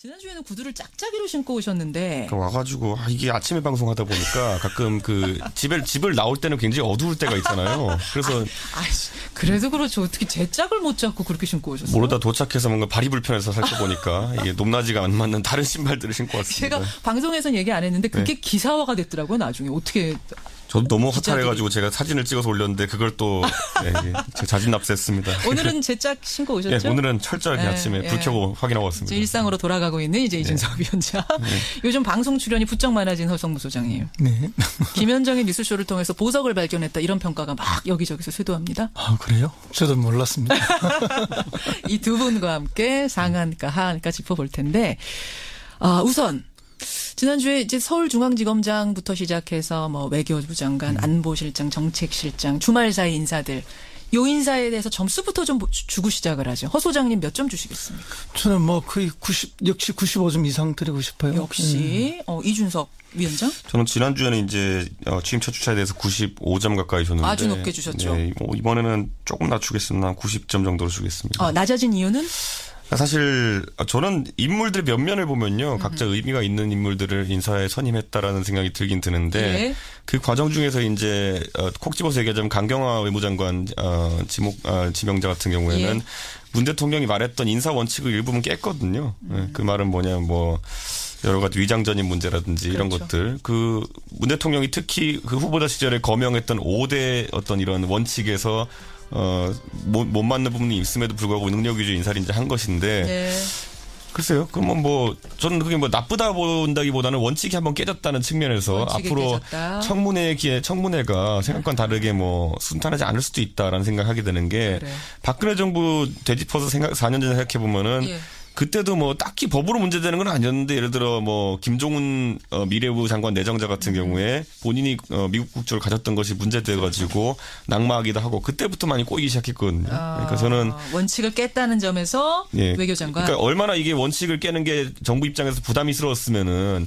지난주에는 구두를 짝짝이로 신고 오셨는데. 그러니까 와가지고 이게 아침에 방송하다 보니까 가끔 그 집을 나올 때는 굉장히 어두울 때가 있잖아요. 그래서 그래도 그렇죠. 어떻게 제 짝을 못 잡고 그렇게 신고 오셨어요? 모르다 도착해서 뭔가 발이 불편해서 살펴보니까 이게 높낮이가 안 맞는 다른 신발들을 신고 왔습니다. 제가 방송에서는 얘기 안 했는데 그게 기사화가 됐더라고요. 나중에 어떻게. 저도 너무 허탈해가지고 제가 사진을 찍어서 올렸는데 그걸 또 제가 자진 납세했습니다. 오늘은 제 짝 신고 오셨죠? 네, 오늘은 철저하게 아침에 불 켜고 확인하고 왔습니다. 일상으로 돌아가고 있는 이제 이준석 위원장. 요즘 방송 출연이 부쩍 많아진 허성무 소장님. 네. 김현정의 뉴스쇼를 통해서 보석을 발견했다 이런 평가가 막 여기저기서 쇄도합니다. 아 그래요? 저도 몰랐습니다. 이 두 분과 함께 상한가 하한가 짚어볼 텐데 우선 지난주에 이제 서울중앙지검장부터 시작해서 뭐 외교부 장관, 안보실장, 정책실장, 주말 사이 인사들 요 인사에 대해서 점수부터 좀 주고 시작을 하죠. 허 소장님 몇 점 주시겠습니까? 저는 뭐 거의 95점 이상 드리고 싶어요. 역시 이준석 위원장? 저는 지난주에는 이제 취임 첫 주차에 대해서 95점 가까이 줬는데 아주 높게 주셨죠. 네, 이번에는 조금 낮추겠습니다. 90점 정도로 주겠습니다. 낮아진 이유는? 사실 저는 인물들의 면면을 보면요. 각자 의미가 있는 인물들을 인사에 선임했다라는 생각이 들긴 드는데 그 과정 중에서 이제 콕 집어서 얘기하자면 강경화 외무장관 지명자 같은 경우에는 문 대통령이 말했던 인사 원칙을 일부분 깼거든요. 그 말은 뭐냐면 뭐 여러 가지 위장전입 문제라든지 이런 것들. 그 문 대통령이 특히 그 후보자 시절에 거명했던 5대 어떤 이런 원칙에서 못 맞는 부분이 있음에도 불구하고 능력 위주 인사를 이제 한 것인데 글쎄요. 그러면 뭐 저는 그게 뭐 나쁘다 본다기보다는 원칙이 한번 깨졌다는 측면에서 앞으로 청문회가 생각과는 다르게 뭐 순탄하지 않을 수도 있다라는 생각하게 되는 게 박근혜 정부 되짚어서 4년 전에 생각해 보면은 그때도 뭐 딱히 법으로 문제되는 건 아니었는데 예를 들어 뭐 김종훈 미래부 장관 내정자 같은 경우에 본인이 미국 국적을 가졌던 것이 문제돼가지고 낙마하기도 하고 그때부터 많이 꼬이기 시작했거든요. 그러니까 저는 원칙을 깼다는 점에서 외교장관. 그러니까 얼마나 이게 원칙을 깨는 게 정부 입장에서 부담이스러웠으면은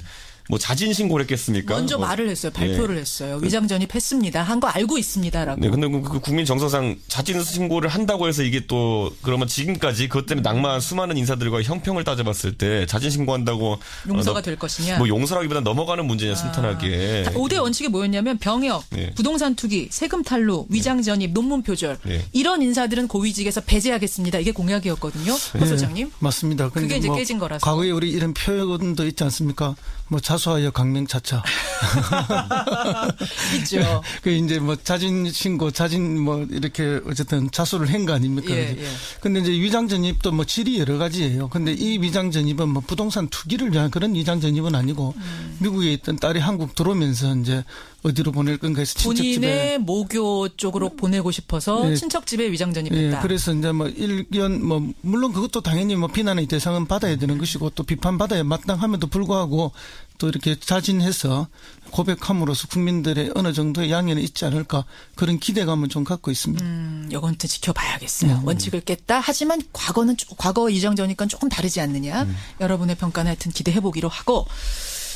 뭐 자진 신고를 했겠습니까? 먼저 말을 했어요. 발표를 했어요. 위장전입했습니다. 한 거 알고 있습니다라고. 네, 근데 그 국민 정서상 자진 신고를 한다고 해서 이게 또 그러면 지금까지 그것 때문에 낙마한 수많은 인사들과 형평을 따져봤을 때 자진 신고한다고 용서가 될 것이냐? 뭐 용서라기보다 넘어가는 문제냐 순탄하게. 5대 원칙이 뭐였냐면 병역, 부동산 투기, 세금 탈루, 위장전입, 논문 표절 이런 인사들은 고위직에서 배제하겠습니다. 이게 공약이었거든요. 허 소장님. 맞습니다. 그게 이제 깨진 거라서. 과거에 우리 이런 표현도 있지 않습니까? 뭐 자수하여 강명차차. 있죠. 그 이제 뭐 자진 신고, 자진 뭐 이렇게 어쨌든 자수를 한 거 아닙니까? 근데 이제 위장전입도 뭐 질이 여러 가지예요. 근데 이 위장전입은 뭐 부동산 투기를 위한 그런 위장전입은 아니고 미국에 있던 딸이 한국 들어오면서 이제 어디로 보낼 건가 해서 친척집에. 본인의 모교 쪽으로 보내고 싶어서 친척집에 위장전입했다. 그래서 이제 뭐 일견 뭐 물론 그것도 당연히 뭐 비난의 대상은 받아야 되는 것이고 또 비판받아야 마땅함에도 불구하고 또 이렇게 자진해서 고백함으로써 국민들의 어느 정도의 양해는 있지 않을까 그런 기대감을 좀 갖고 있습니다. 이건 또 지켜봐야겠어요. 원칙을 깼다. 하지만 과거 위장전입과 조금 다르지 않느냐. 여러분의 평가는 하여튼 기대해보기로 하고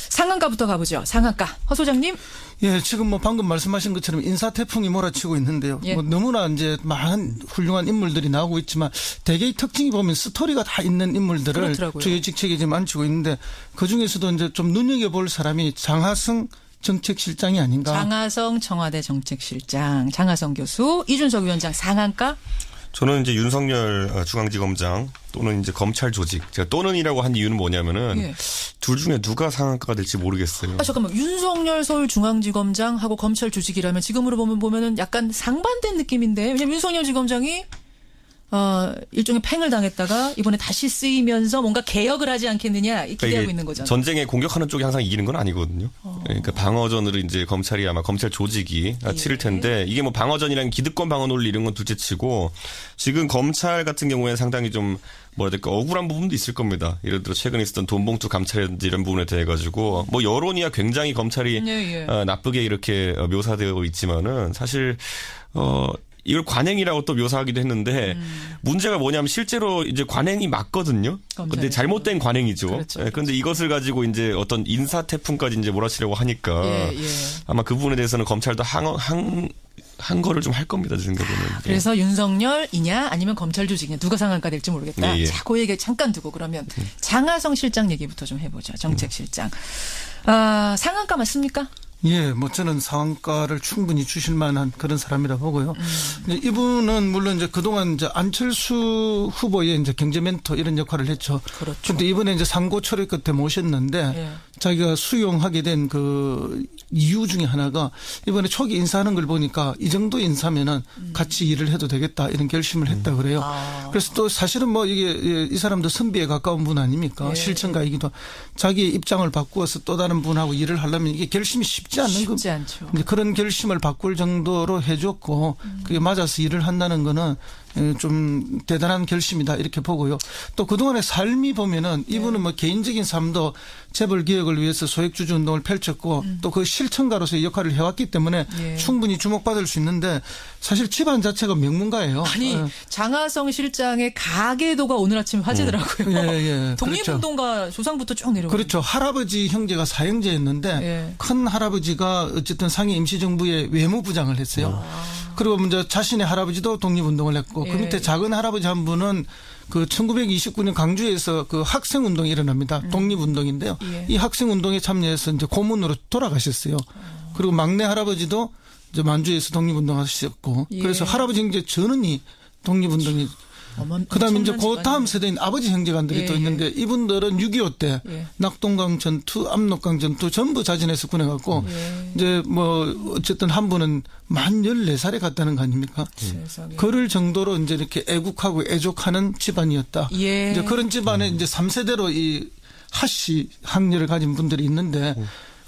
상한가부터 가보죠. 상한가. 허 소장님. 예, 지금 뭐 방금 말씀하신 것처럼 인사 태풍이 몰아치고 있는데요. 뭐 너무나 이제 많은 훌륭한 인물들이 나오고 있지만 대개의 특징이 보면 스토리가 다 있는 인물들을 주요 직책에 지금 앉히고 있는데 그 중에서도 이제 좀 눈여겨볼 사람이 장하성 정책실장이 아닌가. 장하성 청와대 정책실장, 장하성 교수, 이준석 위원장 상한가. 저는 이제 윤석열 중앙지검장 또는 이제 검찰 조직. 제가 또는이라고 한 이유는 뭐냐면은 둘 중에 누가 상한가가 될지 모르겠어요. 잠깐만. 윤석열 서울중앙지검장하고 검찰 조직이라면 지금으로 보면은 약간 상반된 느낌인데. 왜냐면 윤석열 지검장이 일종의 팽을 당했다가 이번에 다시 쓰이면서 뭔가 개혁을 하지 않겠느냐 기대하고 있는 거잖아요. 전쟁에 공격하는 쪽이 항상 이기는 건 아니거든요. 그러니까 방어전으로 이제 검찰이 아마 검찰 조직이 치를 텐데 이게 뭐 방어전이랑 기득권 방어 논리 이런 건 둘째치고 지금 검찰 같은 경우에 상당히 좀 뭐라 해야 될까 억울한 부분도 있을 겁니다. 예를 들어 최근에 있었던 돈봉투 감찰이라든지 이런 부분에 대해 가지고 뭐 여론이야 굉장히 검찰이 나쁘게 이렇게 묘사되고 있지만은 사실 이걸 관행이라고 또 묘사하기도 했는데 문제가 뭐냐면 실제로 이제 관행이 맞거든요. 근데 잘못된 관행이죠. 그렇죠, 그런데 그렇죠. 이것을 가지고 이제 어떤 인사 태풍까지 이제 몰아치려고 하니까 아마 그 부분에 대해서는 검찰도 한 거를 좀 할 겁니다. 제 생각에는. 그래서 윤석열이냐 아니면 검찰 조직이냐 누가 상한가 될지 모르겠다. 예. 자, 그 얘기 잠깐 두고 그러면 장하성 실장 얘기부터 좀 해보죠. 정책실장. 상한가 맞습니까? 예, 뭐 저는 상한가를 충분히 주실 만한 그런 사람이라 보고요. 이분은 물론 이제 그동안 이제 안철수 후보의 이제 경제 멘토 이런 역할을 했죠. 그렇죠. 그런데 이번에 이제 상고 처리 끝에 모셨는데 자기가 수용하게 된 그 이유 중에 하나가 이번에 초기 인사하는 걸 보니까 이 정도 인사면은 같이 일을 해도 되겠다 이런 결심을 했다 그래요. 그래서 또 사실은 뭐 이게 이 사람도 선비에 가까운 분 아닙니까? 실천가이기도 자기 입장을 바꾸어서 또 다른 분하고 일을 하려면 이게 결심이 쉽지 않죠. 그런 결심을 바꿀 정도로 해줬고 그게 맞아서 일을 한다는 거는 좀 대단한 결심이다 이렇게 보고요. 또 그동안의 삶이 보면은 이분은 뭐 개인적인 삶도 재벌 개혁을 위해서 소액주주 운동을 펼쳤고 또 그 실천가로서의 역할을 해왔기 때문에 충분히 주목받을 수 있는데 사실 집안 자체가 명문가예요. 아니 장하성 실장의 가계도가 오늘 아침 화제더라고요. 독립운동가 그렇죠. 조상부터 쭉 내려오고. 그렇죠. 할아버지 형제가 사형제였는데 큰 할아버지가 어쨌든 상해 임시정부의 외무부장을 했어요. 그리고 먼저 자신의 할아버지도 독립운동을 했고 그 밑에 작은 할아버지 한 분은 그 1929년 강주에서 그 학생운동이 일어납니다. 독립운동인데요. 이 학생운동에 참여해서 이제 고문으로 돌아가셨어요. 그리고 막내 할아버지도 이제 만주에서 독립운동하셨고 그래서 할아버지 형제 전원이 독립운동이 그다음에 이제 그 다음 세대인 아버지 형제간들이 또 있는데 이분들은 6.25 때 낙동강 전투, 압록강 전투 전부 자진해서 군해갖고 이제 뭐 어쨌든 한 분은 만 14살에 갔다는 거 아닙니까? 그럴 정도로 이제 이렇게 애국하고 애족하는 집안이었다. 이제 그런 집안에 이제 3세대로 이 하씨 학렬을 가진 분들이 있는데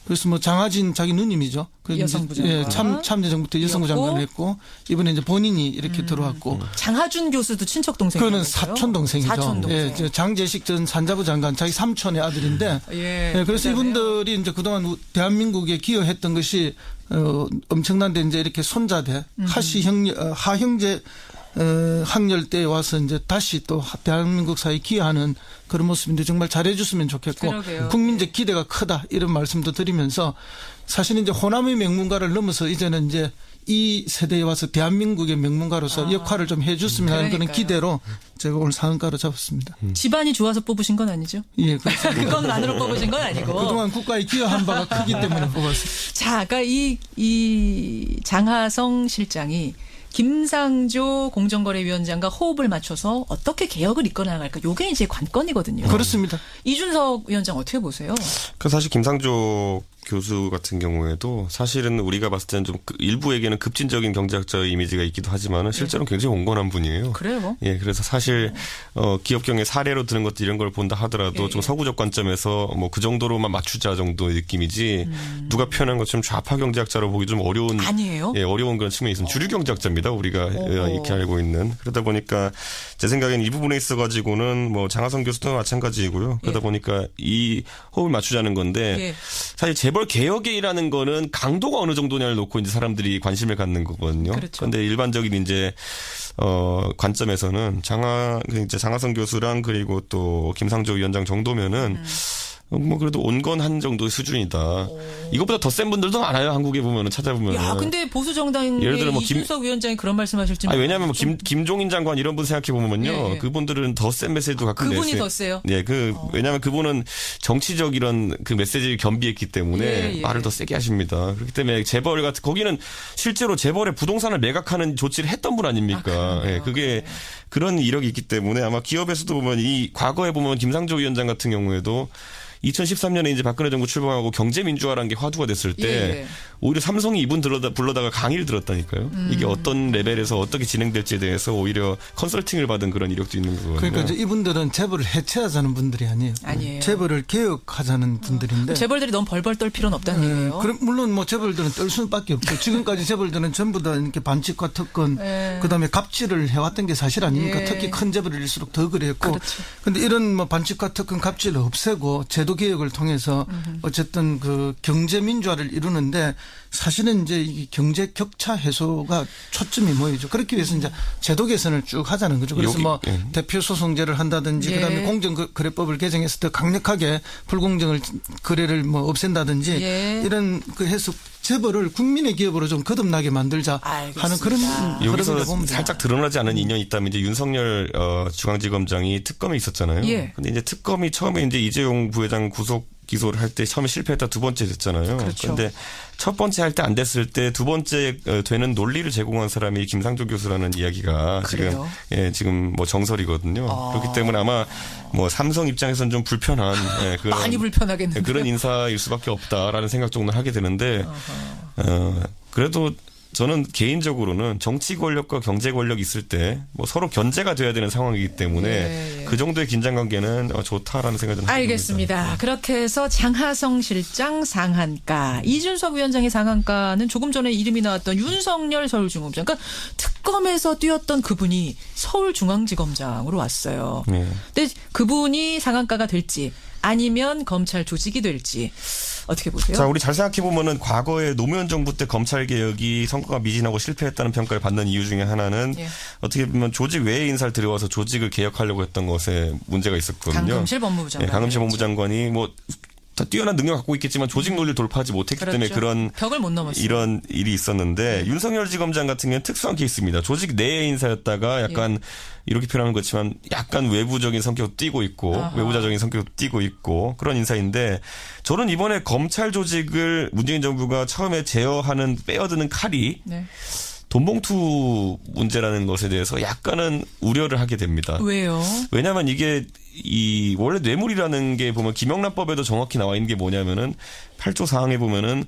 그래서 뭐 장하진 자기 누님이죠. 여성부 장관. 참여정부 때 여성부 장관을 했고 이번에 이제 본인이 이렇게 들어왔고. 장하준 교수도 친척 동생이죠. 그거는 사촌 동생이죠. 사촌 동생. 예, 장제식 전 산자부 장관 자기 삼촌의 아들인데. 그래서 이분들이 이제 그동안 대한민국에 기여했던 것이 엄청난데 이제 이렇게 손자대 하씨 하형제 학렬 때에 와서 이제 다시 또 대한민국 사회에 기여하는 그런 모습인데 정말 잘해줬으면 좋겠고 그러게요. 국민적 기대가 크다 이런 말씀도 드리면서 사실 이제 호남의 명문가를 넘어서 이제는 이제 이 세대에 와서 대한민국의 명문가로서 역할을 좀 해줬으면 하는 그런 기대로 제가 오늘 상한가로 잡았습니다. 집안이 좋아서 뽑으신 건 아니죠? 예, 그렇습니다. 그것만으로 뽑으신 건 아니고. 그동안 국가에 기여한 바가 크기 때문에 뽑았습니다. 자, 그러니까 이 장하성 실장이 김상조 공정거래위원장과 호흡을 맞춰서 어떻게 개혁을 이끌어 나갈까? 이게 이제 관건이거든요. 그렇습니다. 이준석 위원장 어떻게 보세요? 그 사실 김상조 교수 같은 경우에도 사실은 우리가 봤을 때는 좀 일부에게는 급진적인 경제학자의 이미지가 있기도 하지만은 실제로는 굉장히 온건한 분이에요. 그래요? 예, 그래서 사실 기업경의 사례로 드는 것들 이런 걸 본다 하더라도 좀 서구적 관점에서 뭐 그 정도로만 맞추자 정도의 느낌이지 누가 표현한 것처럼 좌파 경제학자로 보기 좀 어려운 아니에요? 예, 어려운 그런 측면이 있습니다. 주류 경제학자입니다. 우리가 이렇게 알고 있는. 그러다 보니까 제 생각에는 이 부분에 있어 가지고는 뭐 장하성 교수도 마찬가지이고요. 그러다 보니까 이 호흡을 맞추자는 건데 사실 재벌 개혁이라는 거는 강도가 어느 정도냐를 놓고 이제 사람들이 관심을 갖는 거거든요. 그런데 일반적인 이제 관점에서는 장하성 교수랑 그리고 또 김상조 위원장 정도면은 뭐 그래도 온건한 정도의 수준이다. 이것보다 더 센 분들도 많아요. 한국에 보면은 찾아보면은. 야, 근데 보수 정당의 예를 들어 뭐 이준석 위원장이 그런 말씀하실지. 아니, 왜냐하면 뭐 김종인 장관 이런 분 생각해 보면요, 그분들은 더 센 메시지도 가끔 그분이 더 세요. 네, 왜냐하면 그분은 정치적 이런 그 메시지를 겸비했기 때문에 말을 더 세게 하십니다. 그렇기 때문에 재벌 같은 거기는 실제로 재벌의 부동산을 매각하는 조치를 했던 분 아닙니까? 예, 그게 그런 이력이 있기 때문에 아마 기업에서도 보면 이 과거에 보면 김상조 위원장 같은 경우에도 2013년에 이제 박근혜 정부 출범하고 경제민주화라는 게 화두가 됐을 때 오히려 삼성이 이분 불러다가 강의를 들었다니까요. 이게 어떤 레벨에서 어떻게 진행될지에 대해서 오히려 컨설팅을 받은 그런 이력도 있는 거거든요. 그러니까 이제 이분들은 재벌을 해체하자는 분들이 아니에요. 재벌을 개혁하자는 분들인데. 재벌들이 너무 벌벌 떨 필요는 없다는 얘기예요. 그럼 물론 뭐 재벌들은 떨 수밖에 없죠. 지금까지 재벌들은 전부 다 이렇게 반칙과 특권, 그다음에 갑질을 해왔던 게 사실 아닙니까? 특히 큰 재벌일수록 더 그랬고. 그런데 이런 뭐 반칙과 특권, 갑질을 없애고 제도 제도개혁을 통해서 어쨌든 그 경제민주화를 이루는데 사실은 이제 이 경제 격차 해소가 초점이 뭐이죠. 그렇기 위해서 이제 제도 개선을 쭉 하자는 거죠. 그래서 뭐 대표 소송제를 한다든지 그다음에 공정거래법을 개정해서 더 강력하게 불공정을 거래를 뭐 없앤다든지 이런 그 해서 재벌을 국민의 기업으로 좀 거듭나게 만들자 하는 그런 여기서 살짝 드러나지 않은 인연이 있다면 이제 윤석열 중앙지검장이 특검에 있었잖아요. 근데 이제 특검이 처음에 이제 이재용 부회장 구속 기소를 할 때 처음에 실패했다 두 번째 됐잖아요. 그런데 그렇죠. 첫 번째 할 때 안 됐을 때 두 번째 되는 논리를 제공한 사람이 김상조 교수라는 이야기가 지금 뭐 정설이거든요. 그렇기 때문에 아마 뭐 삼성 입장에서는 좀 불편한 그런, 많이 불편하겠는데 그런 인사일 수밖에 없다라는 생각 정도는 하게 되는데 그래도 저는 개인적으로는 정치 권력과 경제 권력이 있을 때 뭐 서로 견제가 돼야 되는 상황이기 때문에 그 정도의 긴장 관계는 좋다라는 생각을 합니다. 알겠습니다. 그렇게 해서 장하성 실장 상한가, 이준석 위원장의 상한가는 조금 전에 이름이 나왔던 윤석열 서울중앙지검장, 그러니까 특검에서 뛰었던 그분이 서울중앙지검장으로 왔어요. 근데 그분이 상한가가 될지 아니면 검찰 조직이 될지 어떻게 보세요? 자, 우리 잘 생각해 보면은 과거에 노무현 정부 때 검찰 개혁이 성과가 미진하고 실패했다는 평가를 받는 이유 중에 하나는 어떻게 보면 조직 외의 인사를 들여와서 조직을 개혁하려고 했던 것에 문제가 있었거든요. 강금실 법무부 장관. 강금실 법무부 장관이 뭐 다 뛰어난 능력 갖고 있겠지만 조직 논리를 돌파하지 못했기 때문에 그런 벽을 못 넘었어요. 이런 일이 있었는데 윤석열 지검장 같은 경우는 특수한 케이스입니다. 조직 내의 인사였다가 약간 이렇게 표현하는 것지만 약간 외부적인 성격도 띠고 있고 외부자적인 성격도 띠고 있고 그런 인사인데 저는 이번에 검찰 조직을 문재인 정부가 처음에 제어하는 빼어드는 칼이 돈봉투 문제라는 것에 대해서 약간은 우려를 하게 됩니다. 왜요? 왜냐하면 이게 원래 뇌물이라는 게 보면 김영란법에도 정확히 나와 있는 게 뭐냐면은 8조 사항에 보면은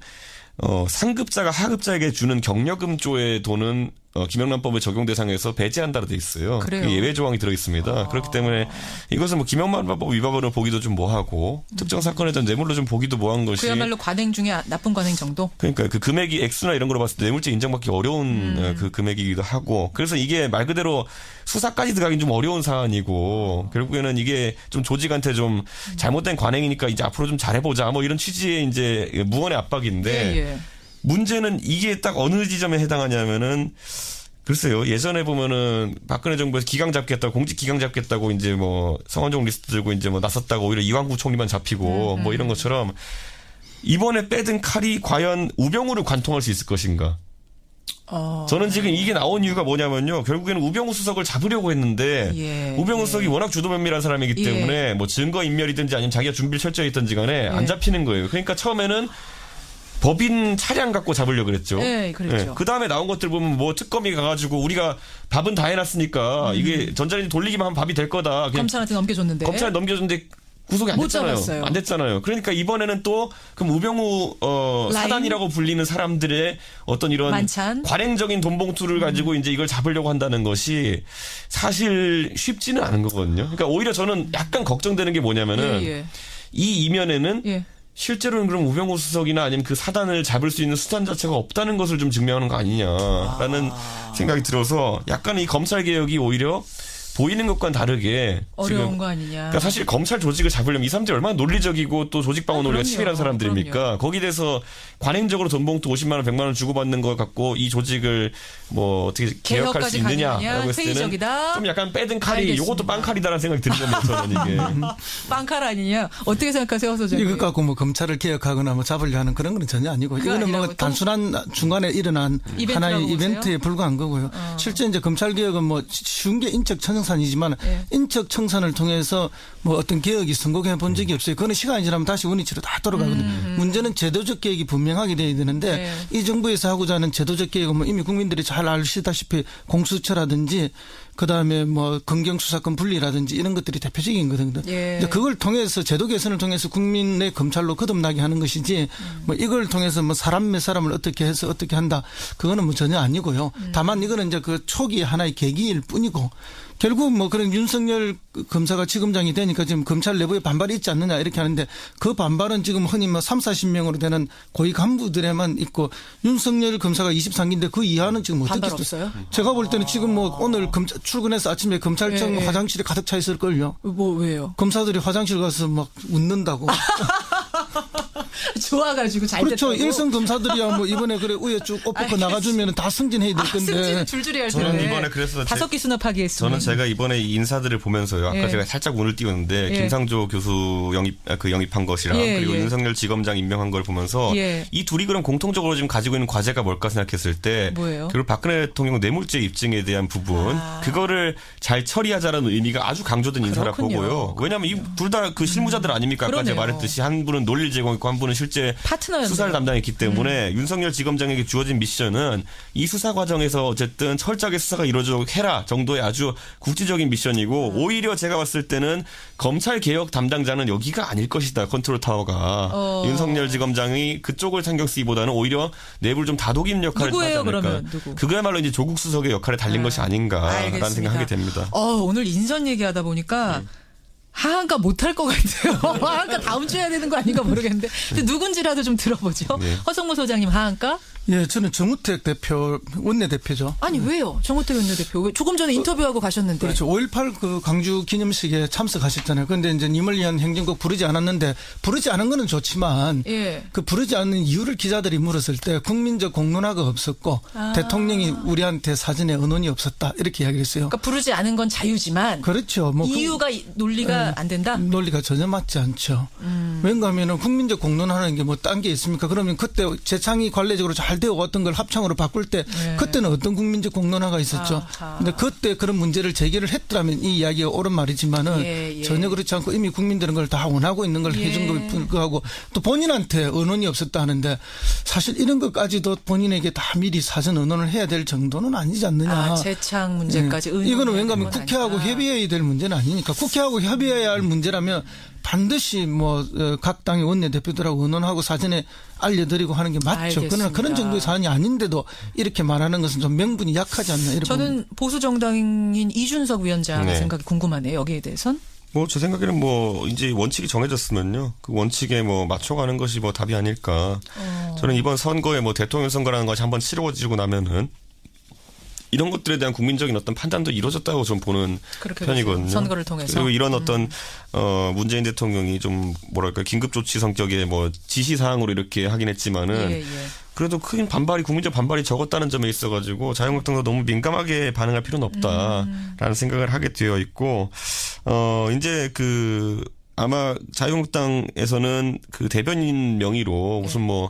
상급자가 하급자에게 주는 경력금조의 돈은 김영란법의 적용 대상에서 배제한다로 돼 있어요. 그래요? 예외 조항이 들어 있습니다. 그렇기 때문에 이것은 뭐 김영란법 위반으로 보기도 좀 뭐하고 특정 사건에 대한 뇌물로 좀 보기도 뭐한 것이 그야말로 관행 중에 나쁜 관행 정도? 그러니까 그 금액이 액수나 이런 거로 봤을 때 뇌물죄 인정받기 어려운 그 금액이기도 하고 그래서 이게 말 그대로 수사까지 들어가긴 좀 어려운 사안이고 결국에는 이게 좀 조직한테 좀 잘못된 관행이니까 이제 앞으로 좀 잘해보자 뭐 이런 취지의 이제 무언의 압박인데 문제는 이게 딱 어느 지점에 해당하냐면은 글쎄요. 예전에 보면은 박근혜 정부에서 기강 잡겠다고 공직 기강 잡겠다고 이제 뭐 성완종 리스트 들고 이제 뭐 나섰다고 오히려 이완구 총리만 잡히고 뭐 이런 것처럼 이번에 빼든 칼이 과연 우병우를 관통할 수 있을 것인가? 저는 지금 이게 나온 이유가 뭐냐면요. 결국에는 우병우 수석을 잡으려고 했는데 우병우 수석이 워낙 주도면밀한 사람이기 때문에 뭐 증거 인멸이든지 아니면 자기가 준비를 철저히 했든지 간에 안 잡히는 거예요. 그러니까 처음에는 법인 차량 갖고 잡으려고 그랬죠. 네, 그렇죠. 그 다음에 나온 것들 보면 뭐 특검이 가가지고 우리가 밥은 다 해놨으니까 이게 전자레인지 돌리기만 하면 밥이 될 거다. 그냥 검찰한테 넘겨줬는데. 검찰에 넘겨줬는데 구속이 안 됐잖아요. 잡았어요. 안 됐잖아요. 그러니까 이번에는 또 그럼 우병우 사단이라고 불리는 사람들의 어떤 이런 만찬? 관행적인 돈봉투를 가지고 이제 이걸 잡으려고 한다는 것이 사실 쉽지는 않은 거거든요. 그러니까 오히려 저는 약간 걱정되는 게 뭐냐면은 이 이면에는 실제로는 그럼 우병우 수석이나 아니면 그 사단을 잡을 수 있는 수단 자체가 없다는 것을 좀 증명하는 거 아니냐라는 생각이 들어서 약간 이 검찰 개혁이 오히려 보이는 것과는 다르게 어려운 지금 거 아니냐. 그러니까 사실 검찰 조직을 잡으려면 이 사람들이 얼마나 논리적이고 또 조직 방어 논리가 치밀한 사람들입니까? 거기에 대해서 관행적으로 돈봉투 50만 원, 100만 원 주고받는 걸 갖고 이 조직을 뭐 어떻게 개혁할 수 있느냐라고 했을 때는 좀 약간 빼든 칼이 이것도 빵칼이다라는 생각이 드는 겁니다. 저는 이게. 빵칼 아니냐? 어떻게 생각하세요, 소장님? 이것 갖고 뭐 검찰을 개혁하거나 뭐 잡으려 하는 그런 건 전혀 아니고 이거는 뭐 단순한 중간에 일어난 하나의 이벤트에 불과한 거고요. 실제 이제 검찰 개혁은 뭐 쉬운 게 인적 청산이지만 인적 청산을 통해서 뭐 어떤 개혁이 성공해 본 적이 없어요. 그거는 시간이 지나면 다시 원위치로 다 돌아가거든요. 문제는 제도적 개혁이 분명하게 돼야 되는데 이 정부에서 하고자 하는 제도적 개혁은 뭐 이미 국민들이 잘 아시다시피 공수처라든지 그다음에 뭐 검경수사권 분리라든지 이런 것들이 대표적인 거거든요. 근데 그걸 통해서 제도 개선을 통해서 국민의 검찰로 거듭나게 하는 것이지 뭐 이걸 통해서 뭐 사람 몇 사람을 어떻게 해서 어떻게 한다 그거는 뭐 전혀 아니고요. 다만 이거는 이제 그 초기 하나의 계기일 뿐이고 결국 뭐 그런 윤석열 검사가 지검장이 되니까 지금 검찰 내부에 반발이 있지 않느냐 이렇게 하는데 그 반발은 지금 흔히 뭐 3, 40명으로 되는 고위 간부들에만 있고 윤석열 검사가 23기인데 그 이하는 지금 어떻게 반발 없어요? 제가 볼 때는 지금 뭐 오늘 출근해서 아침에 검찰청 화장실에 가득 차 있을걸요. 뭐 왜요? 검사들이 화장실 가서 막 웃는다고. 좋아가지고 잘 그렇죠. 됐다고. 일선 검사들이야 뭐 이번에 그래 우에 쭉 엎고 나가주면 다 승진해야 될 건데. 승진 줄줄이 할 텐데. 저는 이번에 그래서 5기 수납하기 했습니다. 저는 제가 이번에 이 인사들을 보면서요. 아까 제가 살짝 운을 띄웠는데 김상조 교수 영입한 것이랑 그리고 윤석열 지검장 임명한 걸 보면서 이 둘이 그럼 공통적으로 지금 가지고 있는 과제가 뭘까 생각했을 때 뭐예요? 그리고 박근혜 대통령 뇌물죄 입증에 대한 부분 그거를 잘 처리하자라는 의미가 아주 강조된 인사라 보고요. 왜냐하면 이 둘 다 그 실무자들 아닙니까? 아까 제가 말했듯이 한 분은 논리를 제공했고 한 분은 실제 파트너였네요. 수사를 담당했기 때문에 윤석열 지검장에게 주어진 미션은 이 수사 과정에서 어쨌든 철저하게 수사가 이루어지도록 해라 정도의 아주 국지적인 미션이고 오히려 제가 봤을 때는 검찰 개혁 담당자는 여기가 아닐 것이다. 컨트롤 타워가. 윤석열 지검장이 그쪽을 신경 쓰기보다는 오히려 내부를 좀 다독이는 역할을 하지 않을까. 그러면 누구? 그거야말로 이제 조국 수석의 역할에 달린 것이 아닌가라는 생각하게 됩니다. 오늘 인선 얘기하다 보니까 하한가 못할 것 같아요. 하한가 다음 주에 해야 되는 거 아닌가 모르겠는데. 근데 누군지라도 좀 들어보죠. 네. 허성무 소장님 하한가? 예, 저는 정우택 대표, 원내대표죠. 아니, 왜요? 정우택 원내대표. 조금 전에 인터뷰하고 가셨는데. 그렇죠. 5.18 그 강주 기념식에 참석하셨잖아요. 그런데 이제 님을 위한 행진곡 부르지 않았는데, 부르지 않은 거는 좋지만, 그 부르지 않는 이유를 기자들이 물었을 때, 국민적 공론화가 없었고, 대통령이 우리한테 사전에 언론이 없었다. 이렇게 이야기를 했어요. 그러니까 부르지 않은 건 자유지만. 그렇죠. 뭐 이유가 논리가 안 된다? 논리가 전혀 맞지 않죠. 왜냐하면 국민적 공론화라는 게 뭐 딴 게 있습니까? 그러면 그때 재창이 관례적으로 잘 되어 왔던 걸 합창으로 바꿀 때 그때는 어떤 국민적 공론화가 있었죠. 근데 그때 그런 문제를 제기를 했더라면 이 이야기가 옳은 말이지만은 전혀 그렇지 않고 이미 국민들은 걸 다 원하고 있는 걸 해준 걸 불구하고 또 본인한테 언론이 없었다 하는데 사실 이런 것까지도 본인에게 다 미리 사전 언론을 해야 될 정도는 아니지 않느냐. 재창 문제까지 이거는 왜냐하면 국회하고 협의해야 될 문제는 아니니까 국회하고 협의해야 할 문제라면 반드시 뭐 각 당의 원내대표들하고 의논하고 사전에 알려드리고 하는 게 맞죠. 알겠습니다. 그러나 그런 정도의 사안이 아닌데도 이렇게 말하는 것은 좀 명분이 약하지 않나 이런. 저는 보수 정당인 이준석 위원장의 생각이 궁금하네요. 여기에 대해선. 뭐 제 생각에는 뭐 이제 원칙이 정해졌으면요. 그 원칙에 뭐 맞춰가는 것이 뭐 답이 아닐까. 저는 이번 선거에 뭐 대통령 선거라는 것이 한번 치러지고 나면은 이런 것들에 대한 국민적인 어떤 판단도 이루어졌다고 좀 보는 편이거든요. 선거를 통해서. 그리고 이런 어떤 문재인 대통령이 좀 뭐랄까 긴급 조치 성격의 뭐 지시 사항으로 이렇게 하긴 했지만은 그래도 큰 반발이 국민적 반발이 적었다는 점에 있어가지고 자유한국당도 너무 민감하게 반응할 필요는 없다라는 생각을 하게 되어 있고 이제 그 아마 자유한국당에서는 그 대변인 명의로 무슨 뭐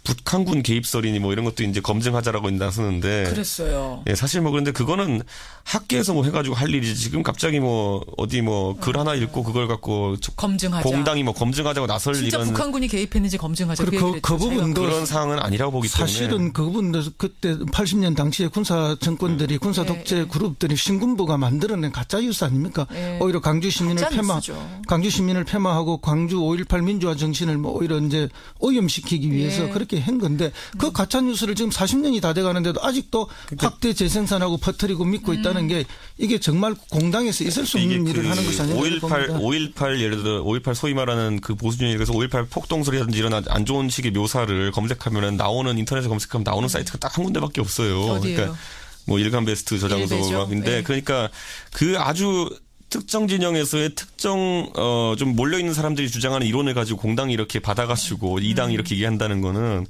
북한군 개입설이니 뭐 이런 것도 이제 검증하자라고 나서는데. 그랬어요. 예, 사실 뭐 그런데 그거는 학계에서 뭐 해가지고 할 일이지 지금 갑자기 뭐 어디 뭐 글 하나 읽고 그걸 갖고 검증하자. 공당이 뭐 검증하자고 나설 진짜 이런. 북한군이 개입했는지 검증하자. 그 부분도 그런 사항은 아니라고 보기 때문에. 사실은 그 부분도 그때 80년 당시에 군사 정권들이 군사 독재 그룹들이 신군부가 만들어낸 가짜 뉴스 아닙니까? 오히려 광주 시민을 폐마하고 광주 5.18 민주화 정신을 뭐 오히려 이제 오염시키기 위해서 그렇게 한 건데 그 가짜 뉴스를 지금 40년이 다 돼가는데도 아직도 확대 재생산하고 퍼뜨리고 믿고 있다는 게 이게 정말 공당에서 있을 수 없는 일을 하는 것이 아닌가 5.18 예를 들어 5.18 소위 말하는 그 보수주의에서 5.18 폭동설이라든지 이런 안 좋은 식의 묘사를 검색하면은 나오는 인터넷에 검색하면 나오는 사이트가 딱 한 군데밖에 없어요. 어디예요? 그러니까 뭐 일간베스트 저장소인데 그러니까 그 아주 특정 진영에서의 특정 좀 몰려 있는 사람들이 주장하는 이론을 가지고 공당이 이렇게 받아가지고 이 당이 이렇게 얘기한다는 거는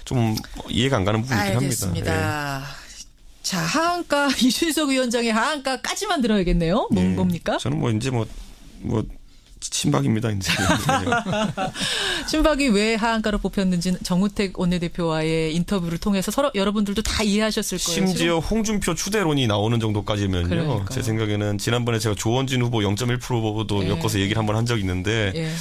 좀 이해가 안 가는 부분이긴 합니다. 알겠습니다. 자, 하한가 이준석 위원장의 하한가까지만 들어야겠네요. 뭡니까? 저는 뭐 이제 뭐 친박입니다, 이제. 친박이 왜 하한가로 뽑혔는지 정우택 원내대표와의 인터뷰를 통해서 서로 여러분들도 다 이해하셨을 거예요. 심지어 홍준표 추대론이 나오는 정도까지면요. 그러니까요. 제 생각에는 지난번에 제가 조원진 후보 0.1%도 엮어서 얘기를 한번 한 적이 있는데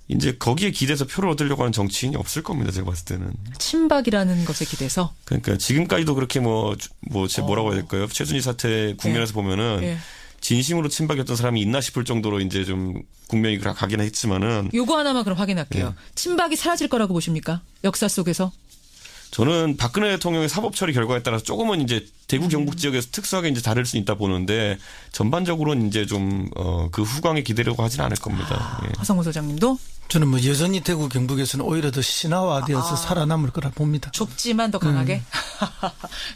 이제 거기에 기대서 표를 얻으려고 하는 정치인이 없을 겁니다. 제가 봤을 때는. 친박이라는 것에 기대서. 그러니까 지금까지도 그렇게 뭐라고 해야 될까요? 최순실 사태 국면에서 보면은 진심으로 친박이었던 사람이 있나 싶을 정도로 이제 좀 국면이 가긴 했지만은. 요거 하나만 그럼 확인할게요. 친박이 사라질 거라고 보십니까? 역사 속에서? 저는 박근혜 대통령의 사법 처리 결과에 따라서 조금은 이제 대구 경북 지역에서 특수하게 이제 다를 수 있다 보는데 전반적으로는 이제 좀 그 후광에 기대려고 하진 않을 겁니다. 예. 하성우 소장님도? 저는 뭐 여전히 대구 경북에서는 오히려 더 신화화되어서 살아남을 거라 봅니다. 좁지만 더 강하게?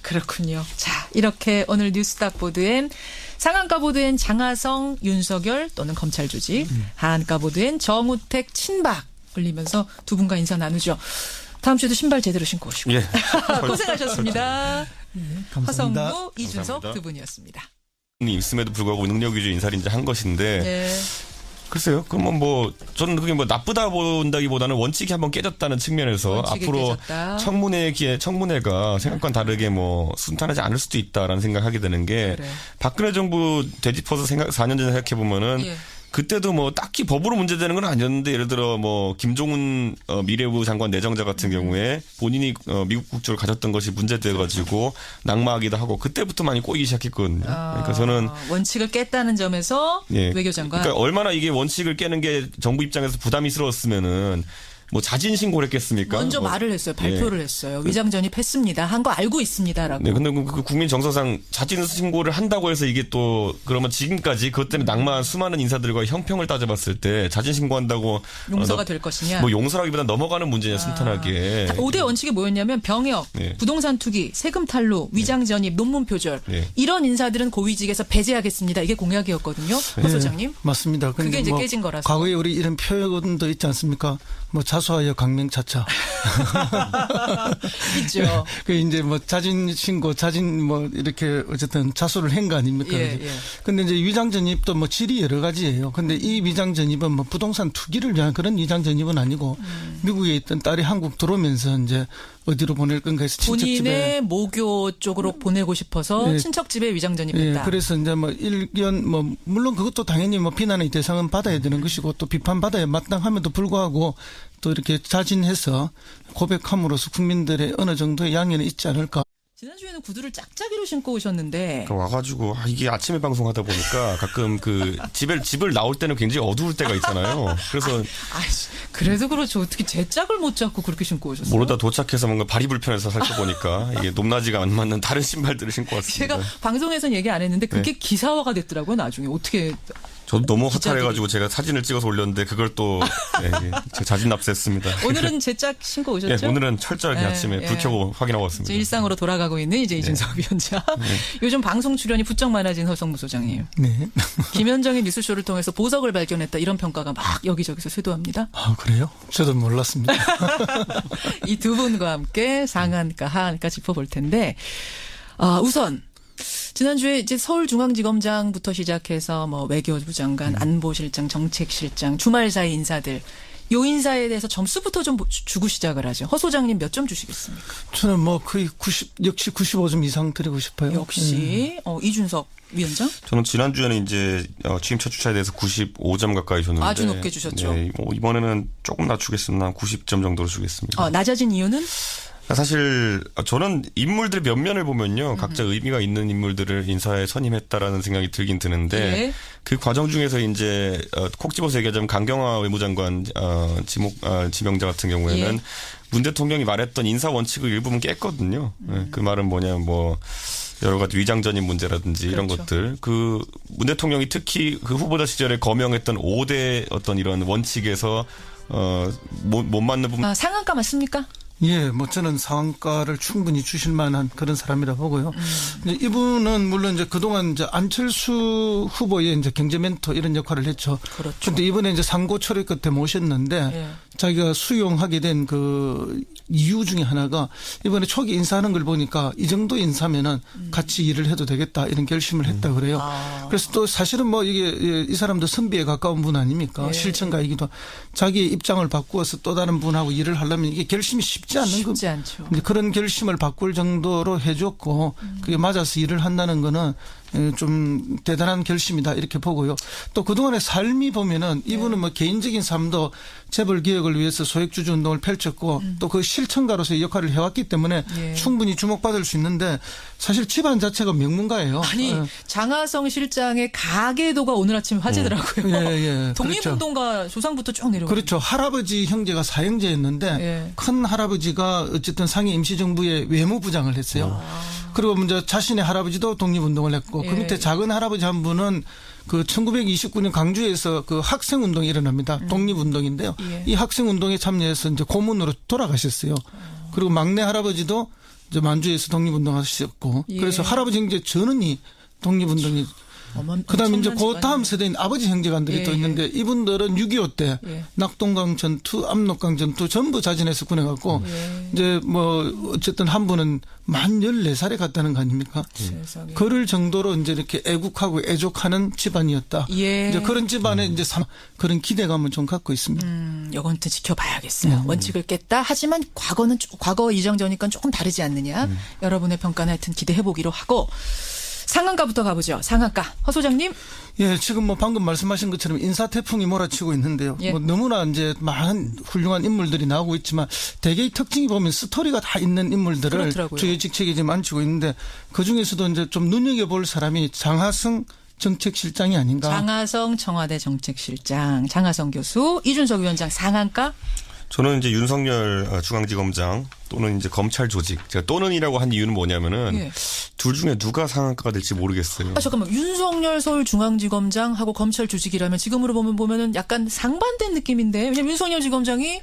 그렇군요. 자, 이렇게 오늘 뉴스닥 보도엔 상한가 보도엔 장하성, 윤석열 또는 검찰 조직, 하한가 보도엔 정우택 친박 올리면서 두 분과 인사 나누죠. 다음 주에도 신발 제대로 신고 오시고. 예. 고생하셨습니다. 네, 감사합니다. 하성우, 이준석 감사합니다. 두 분이었습니다. 있음에도 불구하고 능력 위주 인사를 이제 한 것인데 네. 글쎄요. 그러면 뭐 저는 그게 뭐 나쁘다 본다기보다는 원칙이 한번 깨졌다는 측면에서 원칙이 앞으로 깨졌다. 청문회가 생각과는 다르게 뭐 순탄하지 않을 수도 있다라는 생각하게 되는 게 그래. 박근혜 정부 되짚어서 4년 전에 생각해 보면은 예. 그때도 뭐 딱히 법으로 문제되는 건 아니었는데 예를 들어 뭐 김종훈 미래부 장관 내정자 같은 경우에 본인이 미국 국적을 가졌던 것이 문제돼 가지고 낙마하기도 하고 그때부터 많이 꼬이기 시작했거든요. 그러니까 저는 원칙을 깼다는 점에서 예. 외교장관. 그러니까 얼마나 이게 원칙을 깨는 게 정부 입장에서 부담이스러웠으면은 뭐 자진 신고를 했겠습니까? 먼저 말을 했어요. 발표를 했어요. 위장 전입했습니다. 한 거 알고 있습니다라고. 네, 근데 그 국민 정서상 자진 신고를 한다고 해서 이게 또 그러면 지금까지 그것 때문에 낙마한 수많은 인사들과 형평을 따져봤을 때 자진 신고한다고 용서가 될 것이냐. 뭐 용서라기보다 넘어가는 문제냐 순탄하게. 5대 원칙이 뭐였냐면 병역, 네. 부동산 투기, 세금 탈루, 위장 전입, 논문 표절. 네. 이런 인사들은 고위직에서 배제하겠습니다. 이게 공약이었거든요. 허 소장님. 맞습니다. 그게 이제 깨진 거라서. 과거에 우리 이런 표현도 있지 않습니까? 뭐 자수하여 강명차차. 있죠. 그 이제 뭐 자진 신고, 자진 뭐 이렇게 어쨌든 자수를 한 거 아닙니까? 예, 예. 근데 이제 위장 전입도 뭐 질이 여러 가지예요. 근데 이 위장 전입은 뭐 부동산 투기를 위한 그런 위장 전입은 아니고 미국에 있던 딸이 한국 들어오면서 이제 어디로 보낼 건가 해서 친척집에. 본인의 모교 쪽으로 보내고 싶어서 예. 친척집에 위장 전입했다. 예, 그래서 이제 뭐 일견 뭐 물론 그것도 당연히 뭐 비난의 대상은 받아야 되는 것이고 또 비판받아야 마땅함에도 불구하고 또 이렇게 자진해서 고백함으로써 국민들의 어느 정도의 양해는 있지 않을까. 지난주에는 구두를 짝짝이로 신고 오셨는데. 그러니까 와가지고 이게 아침에 방송하다 보니까 가끔 그 집을 나올 때는 굉장히 어두울 때가 있잖아요. 그래서 그래도 그렇죠. 어떻게 제 짝을 못 잡고 그렇게 신고 오셨어요? 모르다 도착해서 뭔가 발이 불편해서 살펴보니까 이게 높낮이가 안 맞는 다른 신발들을 신고 왔습니다. 제가 방송에서는 얘기 안 했는데 그게 기사화가 됐더라고요. 나중에 어떻게. 저도 너무 허탈해가지고 제가 사진을 찍어서 올렸는데 그걸 또 제가 자진 납세했습니다. 오늘은 제 짝 신고 오셨죠? 네, 오늘은 철저하게 아침에 불 켜고 확인하고 왔습니다. 일상으로 돌아가고 있는 이제 이준석 위원장. 요즘 방송 출연이 부쩍 많아진 허성무 소장님. 네. 김현정의 뉴스쇼를 통해서 보석을 발견했다 이런 평가가 막 여기저기서 쇄도합니다. 아, 그래요? 저도 몰랐습니다. 이 두 분과 함께 상한가 하한가 짚어볼 텐데 우선 지난주에 이제 서울중앙지검장부터 시작해서 뭐 외교부 장관, 안보실장, 정책실장, 주말 사이 인사들 요 인사에 대해서 점수부터 좀 주고 시작을 하죠. 허 소장님 몇 점 주시겠습니까? 저는 뭐 거의 역시 95점 이상 드리고 싶어요. 역시 이준석 위원장? 저는 지난주에는 이제 취임 첫 주차에 대해서 95점 가까이 줬는데 아주 높게 주셨죠. 네, 이번에는 조금 낮추겠습니다. 90점 정도로 주겠습니다. 낮아진 이유는? 사실 저는 인물들의 면면을 보면요. 각자 의미가 있는 인물들을 인사에 선임했다라는 생각이 들긴 드는데 예. 그 과정 중에서 이제 콕 집어서 얘기하자면 강경화 외무장관 지명자 같은 경우에는 문 대통령이 말했던 인사 원칙을 일부분 깼거든요. 그 말은 뭐냐면 뭐 여러 가지 위장 전입 문제라든지 이런 것들. 그 문 대통령이 특히 그 후보자 시절에 거명했던 5대 어떤 이런 원칙에서 못 맞는 부분. 상한가 맞습니까? 예, 뭐 저는 상한가를 충분히 주실 만한 그런 사람이라 보고요. 이분은 물론 이제 그동안 이제 안철수 후보의 이제 경제 멘토 이런 역할을 했죠. 그렇죠. 근데 이번에 이제 상고 처리 끝에 모셨는데 자기가 수용하게 된 그 이유 중에 하나가 이번에 초기 인사하는 걸 보니까 이 정도 인사면은 같이 일을 해도 되겠다 이런 결심을 했다 그래요. 그래서 또 사실은 뭐 이게 이 사람도 선비에 가까운 분 아닙니까? 실천가이기도 자기 입장을 바꾸어서 또 다른 분하고 일을 하려면 이게 결심이 쉽지 않는 거. 쉽지 않죠. 그런 결심을 바꿀 정도로 해줬고 그게 맞아서 일을 한다는 거는 좀 대단한 결심이다 이렇게 보고요. 또 그동안의 삶이 보면은 이분은 뭐 개인적인 삶도 재벌 개혁을 위해서 소액주주 운동을 펼쳤고 또 그 실천가로서의 역할을 해왔기 때문에 충분히 주목받을 수 있는데 사실 집안 자체가 명문가예요. 아니 장하성 실장의 가계도가 오늘 아침 화제더라고요. 독립운동가 그렇죠. 조상부터 쭉 내려오고. 그렇죠. 할아버지 형제가 사형제였는데 큰 할아버지가 어쨌든 상해 임시정부의 외무부장을 했어요. 그리고 먼저 자신의 할아버지도 독립운동을 했고 그 밑에 작은 할아버지 한 분은 그 1929년 광주에서 그 학생운동이 일어납니다. 독립운동인데요. 이 학생운동에 참여해서 이제 고문으로 돌아가셨어요. 그리고 막내 할아버지도 이제 만주에서 독립운동하셨고 그래서 할아버지 형제 전원이 독립운동이 그다음에 이제 그 다음 세대인 아버지 형제간들이 또 있는데 이분들은 6.25 때 낙동강 전투, 압록강 전투 전부 자진해서 군해갖고 이제 뭐 어쨌든 한 분은 만 14살에 갔다는 거 아닙니까? 그럴 정도로 이제 이렇게 애국하고 애족하는 집안이었다. 이제 그런 집안에 이제 그런 기대감을 좀 갖고 있습니다. 이건 또 지켜봐야겠어요. 원칙을 깼다. 하지만 과거 이정저니까 조금 다르지 않느냐. 여러분의 평가는 하여튼 기대해보기로 하고. 상한가부터 가보죠. 상한가. 허 소장님. 예, 지금 뭐 방금 말씀하신 것처럼 인사 태풍이 몰아치고 있는데요. 뭐 너무나 이제 많은 훌륭한 인물들이 나오고 있지만 대개의 특징이 보면 스토리가 다 있는 인물들을 주요직책에 지금 앉히고 있는데 그 중에서도 이제 좀 눈여겨볼 사람이 장하성 정책실장이 아닌가. 장하성 청와대 정책실장, 장하성 교수, 이준석 위원장 상한가. 저는 이제 윤석열 중앙지검장 또는 이제 검찰 조직, 제가 또는이라고 한 이유는 뭐냐면은 둘 중에 누가 상한가가 될지 모르겠어요. 잠깐만, 윤석열 서울중앙지검장하고 검찰 조직이라면 지금으로 보면은 약간 상반된 느낌인데, 왜냐면 윤석열 지검장이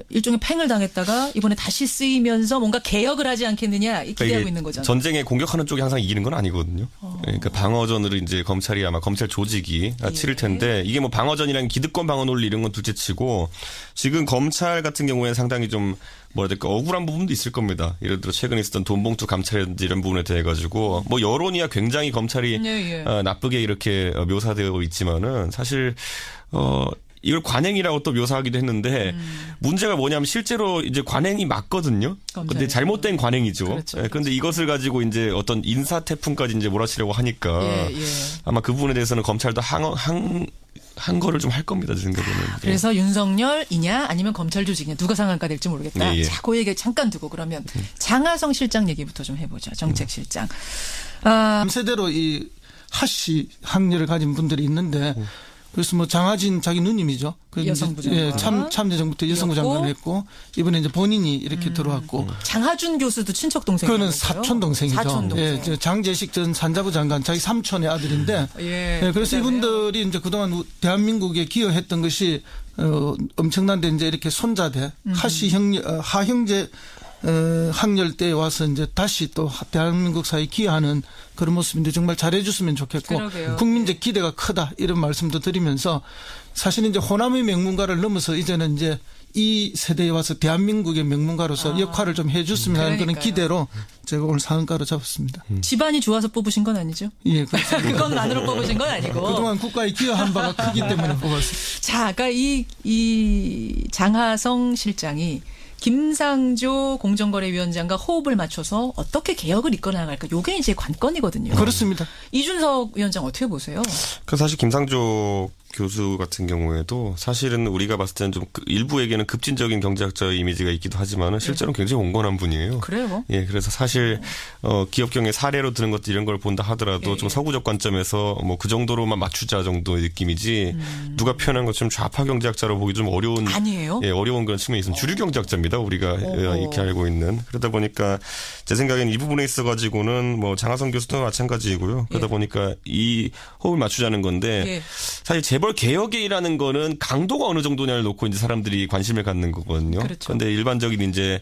일종의 팽을 당했다가 이번에 다시 쓰이면서 뭔가 개혁을 하지 않겠느냐 기대하고 있는 거잖아요. 전쟁에 공격하는 쪽이 항상 이기는 건 아니거든요. 그러니까 방어전으로 이제 검찰이 아마 검찰 조직이 치를 텐데 이게 뭐 방어전이랑 기득권 방어 논리 이런 건 둘째치고 지금 검찰 같은 경우에 상당히 좀 뭐라 해야 될까 억울한 부분도 있을 겁니다. 예를 들어 최근에 있었던 돈봉투 감찰이라든지 이런 부분에 대해 가지고 뭐 여론이야 굉장히 검찰이 나쁘게 이렇게 묘사되어 있지만은 사실 이걸 관행이라고 또 묘사하기도 했는데 문제가 뭐냐면 실제로 이제 관행이 맞거든요. 근데 잘못된 관행이죠. 그렇죠. 그런데 이것을 가지고 이제 어떤 인사 태풍까지 이제 몰아치려고 하니까 아마 그 부분에 대해서는 검찰도 한 거를 좀 할 겁니다. 제 생각에는. 그래서 윤석열이냐 아니면 검찰 조직이냐 누가 상한가 될지 모르겠다. 자, 그 얘기 잠깐 두고 그러면 장하성 실장 얘기부터 좀 해보죠. 정책실장. 세대로 이 하씨 학렬을 가진 분들이 있는데 그래서 뭐 장하진 자기 누님이죠. 여성부 장관. 참여정부 때 여성부 장관을 했고 이번에 이제 본인이 이렇게 들어왔고. 장하준 교수도 친척 동생이죠. 그거는 사촌 동생이죠. 사촌 동생. 예, 장제식 전 산자부 장관 자기 삼촌의 아들인데. 그래서 이분들이 이제 그동안 대한민국에 기여했던 것이 엄청난데 이제 이렇게 손자대 하씨 하형제 학렬 때에 와서 이제 다시 또 대한민국 사회에 기여하는 그런 모습인데 정말 잘해줬으면 좋겠고 국민적 기대가 크다 이런 말씀도 드리면서 사실은 이제 호남의 명문가를 넘어서 이제는 이제 이 세대에 와서 대한민국의 명문가로서 역할을 좀 해줬으면 하는 그런 기대로 제가 오늘 상한가로 잡았습니다. 집안이 좋아서 뽑으신 건 아니죠? 예, 그렇습니다. 그건 안으로 뽑으신 건 아니고. 그동안 국가에 기여한 바가 크기 때문에 뽑았습니다. 자, 아까 이 장하성 실장이 김상조 공정거래위원장과 호흡을 맞춰서 어떻게 개혁을 이끌어 나갈까? 이게 이제 관건이거든요. 그렇습니다. 이준석 위원장 어떻게 보세요? 그 사실 김상조 교수 같은 경우에도 사실은 우리가 봤을 때는 좀 일부에게는 급진적인 경제학자의 이미지가 있기도 하지만은 실제로는 굉장히 온건한 분이에요. 그래요? 예, 그래서 사실 기업경의 사례로 드는 것들 이런 걸 본다 하더라도 좀 서구적 관점에서 뭐 그 정도로만 맞추자 정도의 느낌이지 누가 표현한 것처럼 좌파 경제학자로 보기 좀 어려운 아니에요? 예, 어려운 그런 측면이 있습니다. 주류 경제학자입니다. 우리가 이렇게 알고 있는. 그러다 보니까 제 생각에는 이 부분에 있어 가지고는 뭐 장하성 교수도 마찬가지이고요. 그러다 보니까 이 호흡을 맞추자는 건데 사실 재벌 개혁이라는 거는 강도가 어느 정도냐를 놓고 이제 사람들이 관심을 갖는 거거든요. 그런데 일반적인 이제